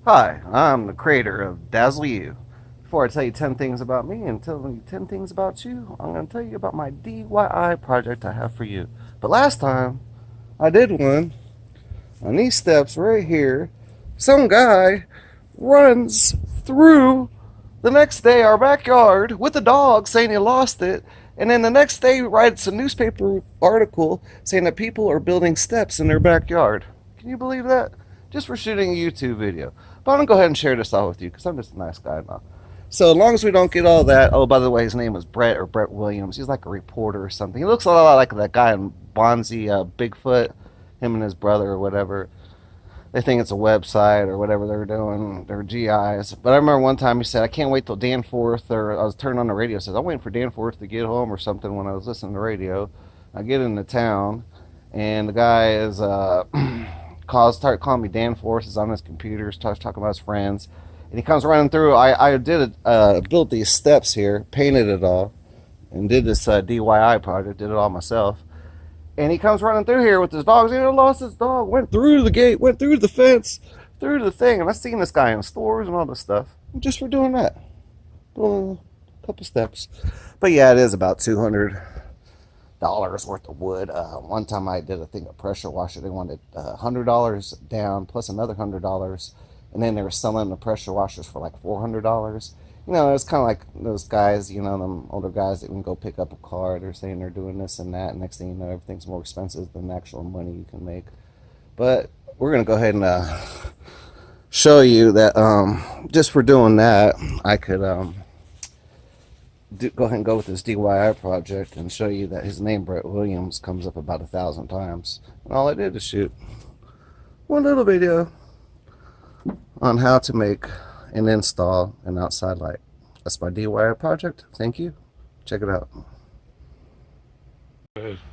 Hi, I'm the creator of Dazzle. Before I tell you 10 things about me and tell you 10 things about you, I'm going to tell you about my DIY project I have for you. But last time, I did one on these steps right here. Some guy runs through the next day our backyard with a dog saying he lost it. And then the next day, writes a newspaper article saying that people are building steps in their backyard. Can you believe that? Just for shooting a YouTube video. But I'm going to go ahead and share this all with you because I'm just a nice guy now. So, as long as we don't get all that. Oh, by the way, his name was Brett or Brett Williams. He's like a reporter or something. He looks a lot like that guy in Bonzi, Bigfoot, him and his brother or whatever. They think it's a website or whatever they're doing. They're GIs. But I remember one time he said, I can't wait till Danforth, or I was turning on the radio. Says, I'm waiting for Danforth to get home or something when I was listening to the radio. I get into town, and the guy is, start calling me Danforth. He's on his computer, starts talking about his friends. And he comes running through. I built these steps here, painted it all, and did this DIY project, did it all myself. And he comes running through here with his dogs. He lost his dog. Went through the gate. Went through the fence. Through the thing. And I've seen this guy in stores and all this stuff. Just for doing that. Doing a couple steps. But yeah, it is about $200 worth of wood. One time I did a thing of pressure washer. They wanted $100 down plus another $100. And then they were selling the pressure washers for like $400. You know, it's kind of like those guys, you know, them older guys that can go pick up a car. They're saying they're doing this and that. And next thing you know, everything's more expensive than the actual money you can make. But we're going to go ahead and show you that just for doing that, I could go ahead and go with this DIY project and show you that his name, Brett Williams, comes up about 1,000 times. And all I did is shoot one little video on how to make and install an outside light. That's my DIY project. Thank you. Check it out.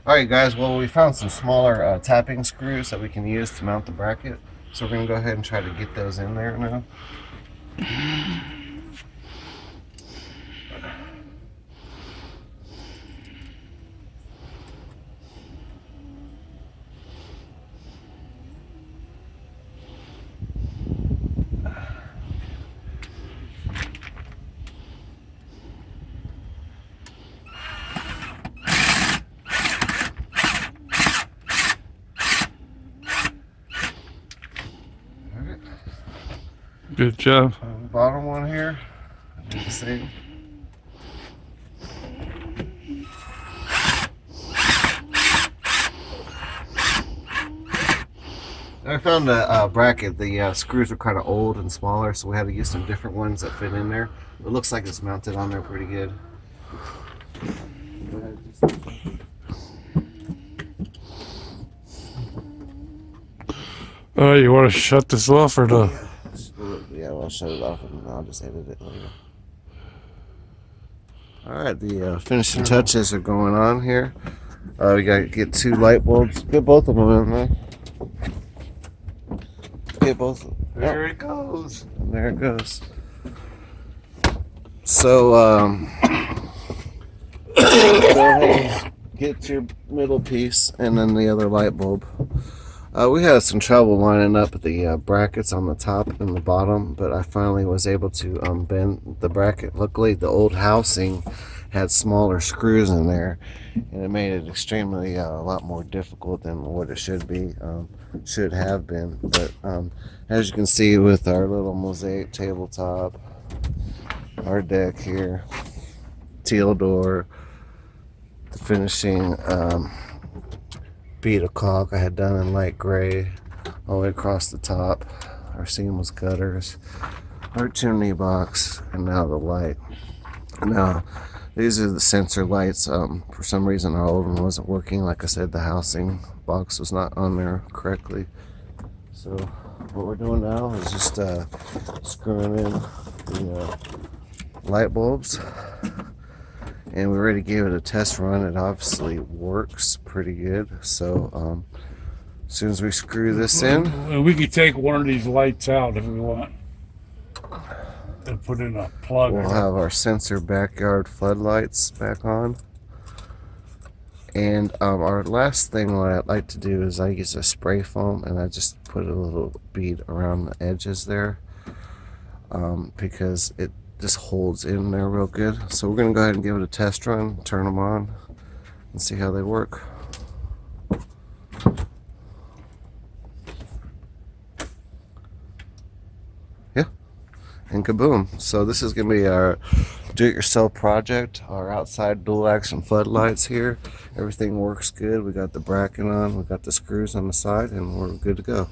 Alright guys, well we found some smaller tapping screws that we can use to mount the bracket. So we're going to go ahead and try to get those in there now. Good job. Bottom one here, do the same. I found a bracket. The screws are kind of old and smaller, so we had to use some different ones that fit in there. It looks like it's mounted on there pretty good. Go ahead. You want to shut this off or no? Yeah, well, I'll shut it off and I'll just edit it later. Alright, the finishing touches are going on here. We gotta get 2 light bulbs. Get both of them in there. Get both of them. There it goes. And there it goes. So, go ahead and get your middle piece and then the other light bulb. We had some trouble lining up the brackets on the top and the bottom, but I finally was able to bend the bracket. Luckily, the old housing had smaller screws in there, and it made it extremely a lot more difficult than what it should have been. But as you can see with our little mosaic tabletop, our deck here, teal door, the finishing bead of caulk I had done in light gray all the way across the top, our seamless gutters, our chimney box, and now the light. Now these are the sensor lights. For some reason our old one wasn't working. Like I said, the housing box was not on there correctly. So what we're doing now is just screwing in the light bulbs. And we already gave it a test run. It obviously works pretty good. So as soon as we screw this in, We could take one of these lights out if we want and put in a plug. we'll have our sensor backyard floodlights back on. And our last thing what I'd like to do is I use a spray foam and I just put a little bead around the edges there. because it just holds in there real good. So we're gonna go ahead and give it a test run, turn them on, and see how they work. Yeah, and kaboom. So this is gonna be our do-it-yourself project. Our outside dual action floodlights here. Everything works good. We got the bracket on, we got the screws on the side, and we're good to go.